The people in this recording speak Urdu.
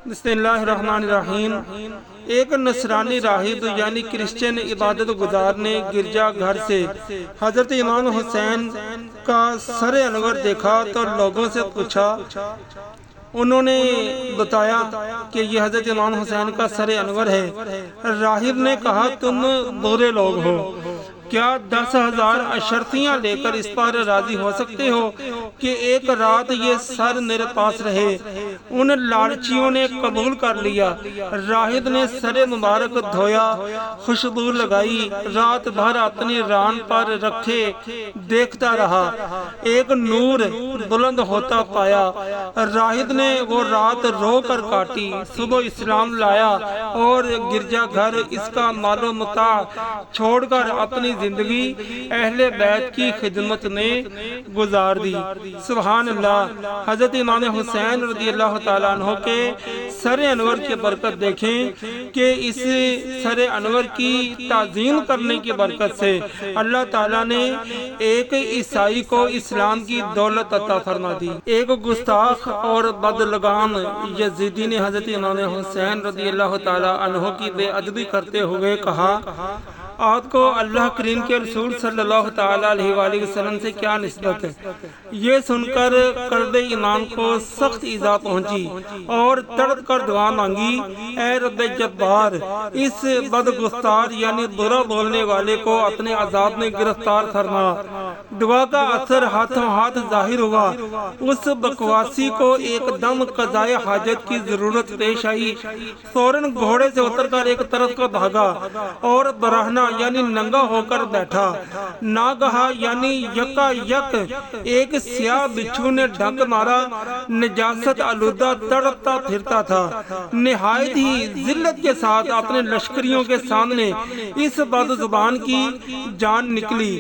بسم اللہ الرحمن الرحیم۔ ایک نصرانی راہب یعنی کرسچن عبادت گزار نے گرجا گھر سے حضرت امام حسین کا سر انور دیکھا تو لوگوں سے پوچھا۔ انہوں نے بتایا کہ یہ حضرت امام حسین کا سر انور ہے۔ راہب نے کہا، تم برے لوگ ہو، کیا 10,000 اشرفیاں لے کر اس پر راضی ہو سکتے ہو کہ ایک رات یہ سر میرے پاس رہے؟ ان لالچیوں نے قبول کر لیا۔ راہب نے سر مبارک دھویا، خوشبو لگائی، رات بھر اپنی ران پر رکھے دیکھتا رہا، ایک نور بلند ہوتا پایا۔ راہب نے وہ رات رو کر کاٹی، صبح اسلام لایا اور گرجا گھر اس کا مال و متاع چھوڑ کر اپنی زندگی اہل بیت کی خدمت میں گزار دی۔ سبحان اللہ۔ حضرت امام حسین رضی اللہ تعالیٰ عنہ کے سر انور کی برکت دیکھیں کہ اس سر انور کی تعظیم کرنے کی برکت سے اللہ تعالیٰ نے ایک عیسائی کو اسلام کی دولت عطا فرما دی۔ ایک گستاخ اور بدلگام یزیدی نے حضرت امام حسین رضی اللہ تعالیٰ عنہ کی بے ادبی کرتے ہوئے کہا، آپ کو اللہ کریم کے رسول صلی اللہ تعالیٰ علیہ وآلہ وسلم سے کیا نسبت ہے؟ یہ سن کر قلب امام کو سخت ایذا پہنچی اور تڑپ کر دعا مانگی، اے رب جبار، اس بدگفتار یعنی برا بولنے والے کو اپنے عذاب میں گرفتار فرما۔ دعا کا اثر ہاتھوں ہاتھ ظاہر ہوا۔ اس بکواسی کو ایک دم قضائے حاجت کی ضرورت پیش آئی، فوراً گھوڑے سے اتر کر ایک طرف کو بھاگا اور برہنہ یعنی ننگا ہو کر بیٹھا۔ ناگہاں یعنی یکا یک ایک سیاہ بچھو نے ڈنک مارا، نجاست آلودہ تڑپتا پھرتا تھا۔ نہایت ہی ذلت کے ساتھ اپنے لشکریوں کے سامنے اس بد زبان کی جان نکلی۔